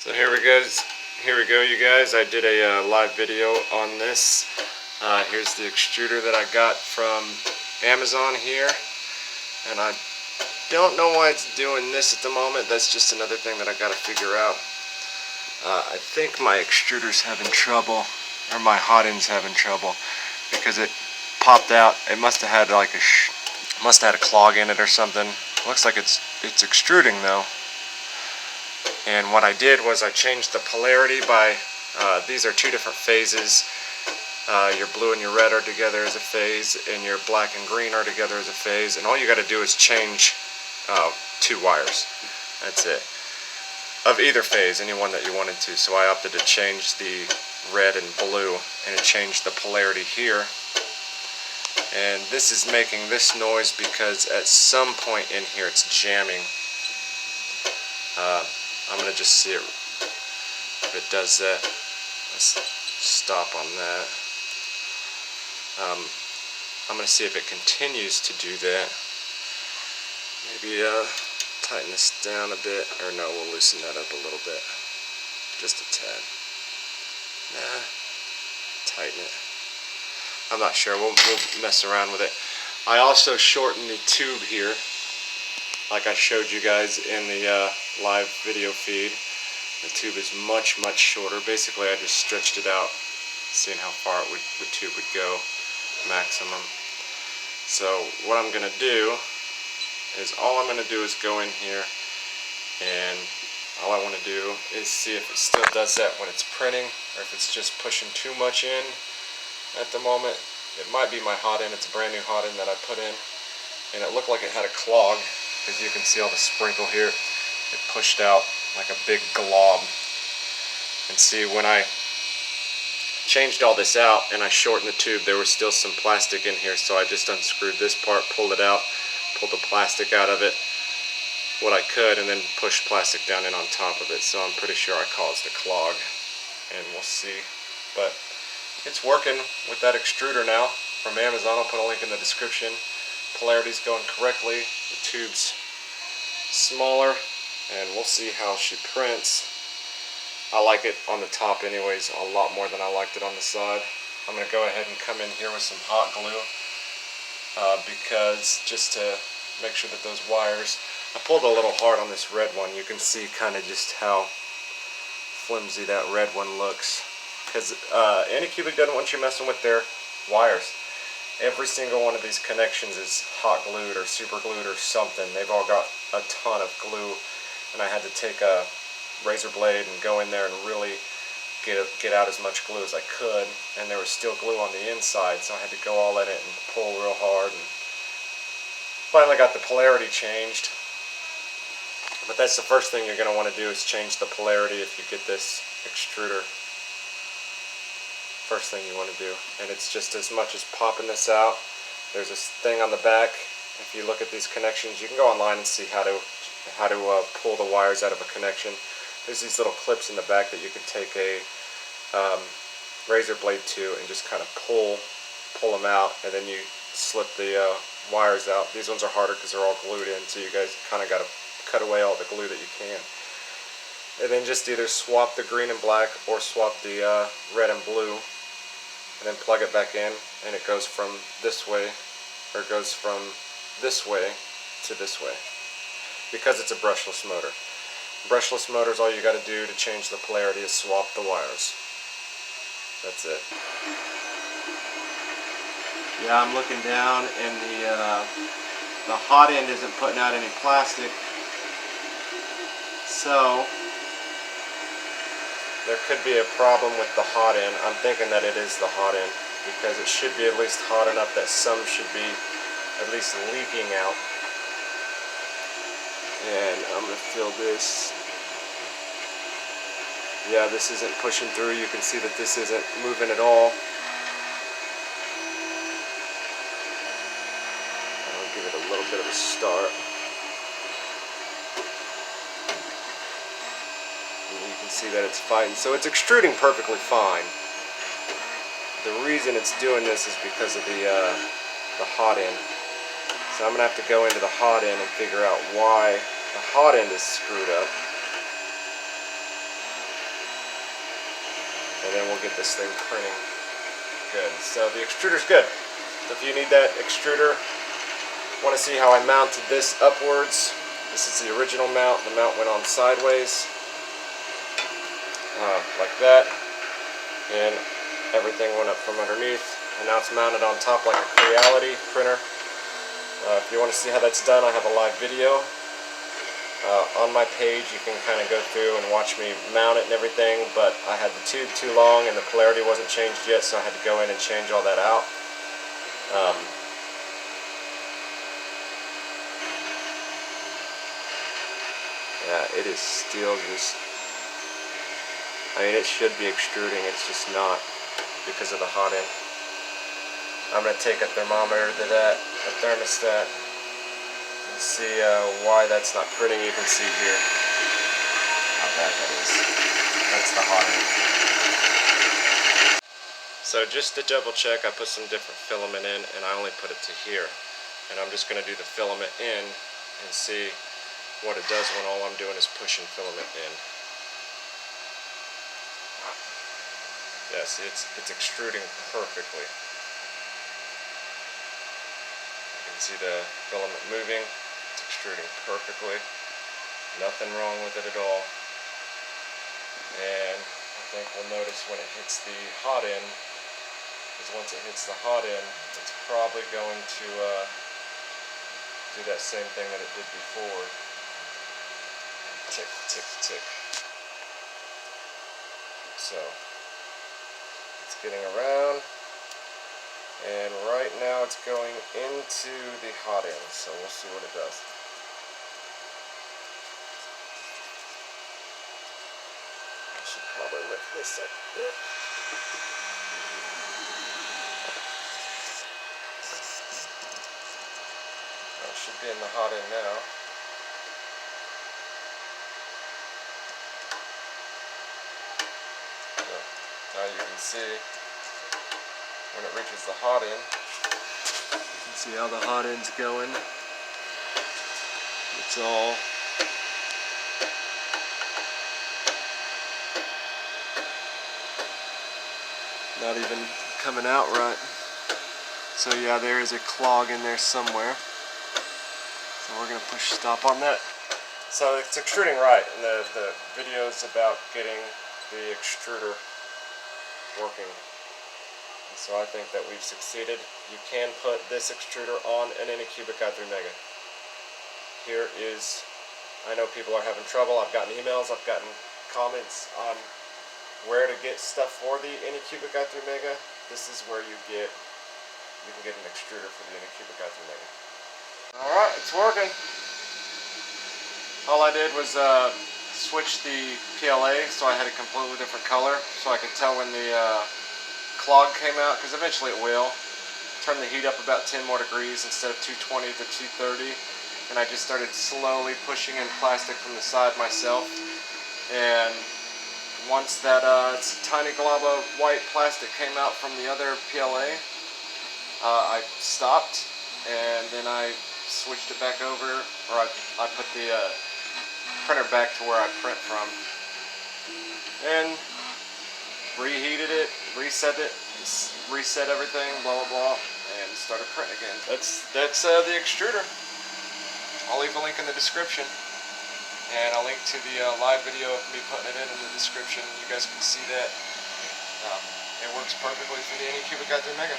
So here we go, you guys. I did a live video on this. Here's the extruder that I got from Amazon here, and I don't know why it's doing this at the moment. That's just another thing that I got to figure out. I think my extruder's having trouble, or my hot end's having trouble, because it popped out. It must have had like a clog in it or something. Looks like it's extruding though. And what I did was I changed the polarity by, these are two different phases. Your blue and your red are together as a phase, and your black and green are together as a phase. And all you got to do is change two wires. That's it. Of either phase, any one that you wanted to. So I opted to change the red and blue, and it changed the polarity here. And this is making this noise because at some point in here it's jamming. I'm going to just see it if it does that. Let's stop on that. I'm going to see if it continues to do that. Maybe tighten this down a bit, or no, we'll loosen that up a little bit. Just a tad. Nah, tighten it. I'm not sure, we'll mess around with it. I also shortened the tube here, like I showed you guys in the live video feed. The tube is much shorter. Basically I just stretched it out, seeing how far the tube would go maximum. So what I'm going to do is, all I'm going to do is go in here, and all I want to do is see if it still does that when it's printing, or if it's just pushing too much in at the moment. It might be my hot end. It's a brand new hot end that I put in, and it looked like it had a clog, because you can see all the sprinkle here. It pushed out like a big glob. And see, when I changed all this out and I shortened the tube, there was still some plastic in here, so I just unscrewed this part, pulled it out, pulled the plastic out of it what I could, and then pushed plastic down in on top of it. So I'm pretty sure I caused a clog, and we'll see. But it's working with that extruder now from Amazon. I'll put a link in the description. Polarity's going correctly. The tube's smaller, and we'll see how she prints. I like it on the top anyways a lot more than I liked it on the side. I'm going to go ahead and come in here with some hot glue, because just to make sure that those wires, I pulled a little hard on this red one. You can see kind of just how flimsy that red one looks, because Anycubic doesn't want you messing with their wires. Every single one of these connections is hot glued or super glued or something. They've all got a ton of glue, and I had to take a razor blade and go in there and really get out as much glue as I could, and there was still glue on the inside, so I had to go all in it and pull real hard, and finally got the polarity changed. But that's the first thing you're going to want to do, is change the polarity if you get this extruder. First thing you want to do, and it's just as much as popping this out. There's this thing on the back. If you look at these connections, you can go online and see how to pull the wires out of a connection. There's these little clips in the back that you can take a razor blade to and just kind of pull them out, and then you slip the wires out. These ones are harder because they're all glued in, so you guys kind of got to cut away all the glue that you can. And then just either swap the green and black or swap the red and blue, and then plug it back in, and it goes from this way, or it goes from this way to this way, because it's a brushless motor. Brushless motors, all you got to do to change the polarity is swap the wires. That's it. Yeah, I'm looking down, and the hot end isn't putting out any plastic, so there could be a problem with the hot end. I'm thinking that it is the hot end, because it should be at least hot enough that some should be at least leaking out. And I'm going to fill this. Yeah, this isn't pushing through. You can see that this isn't moving at all. I'll give it a little bit of a start. And you can see that it's fighting. So it's extruding perfectly fine. The reason it's doing this is because of the hot end. So I'm going to have to go into the hot end and figure out why the hot end is screwed up. and then we'll get this thing printing good. So the extruder's good. So if you need that extruder, want to see how I mounted this upwards, this is the original mount. The mount went on sideways, like that, and everything went up from underneath, and now it's mounted on top like a Creality printer. If you want to see how that's done, I have a live video on my page. You can kind of go through and watch me mount it and everything, but I had the tube too long and the polarity wasn't changed yet, so I had to go in and change all that out. Yeah, it is still just, I mean, it should be extruding, it's just not because of the hot end. I'm going to take a thermometer to that, a thermostat, and see why that's not printing. You can see here how bad that is. That's the hot end. So just to double check, I put some different filament in, and I only put it to here. And I'm just going to do the filament in and see what it does when all I'm doing is pushing filament in. Yeah, see, it's extruding perfectly. You can see the filament moving. It's extruding perfectly. Nothing wrong with it at all. And I think we'll notice when it hits the hot end, because once it hits the hot end, it's probably going to do that same thing that it did before. Tick, tick, tick. So it's getting around, and right now it's going into the hot end, so we'll see what it does. I should probably lift this up a bit. It should be in the hot end now. Now you can see when it reaches the hot end, you can see how the hot end's going. It's all not even coming out right. So yeah, there is a clog in there somewhere. So we're going to push stop on that. So it's extruding right, and the video is about getting the extruder working. And so I think that we've succeeded. You can put this extruder on an Anycubic i3 Mega. Here is, I know people are having trouble. I've gotten emails, I've gotten comments on where to get stuff for the Anycubic i3 Mega. This is where you can get an extruder for the Anycubic i3 Mega. Alright, it's working. All I did was switch the PLA so I had a completely different color, so I could tell when the clog came out, because eventually it will. Turn the heat up about 10 more degrees instead of 220 to 230, and I just started slowly pushing in plastic from the side myself. And once that tiny glob of white plastic came out from the other PLA, I stopped, and then I switched it back over, or I put the printer back to where I print from, and reheated it, reset everything, blah blah blah, and started printing again. That's the extruder. I'll leave a link in the description, and I'll link to the live video of me putting it in the description. You guys can see that it works perfectly for the Anycubic i3 Mega.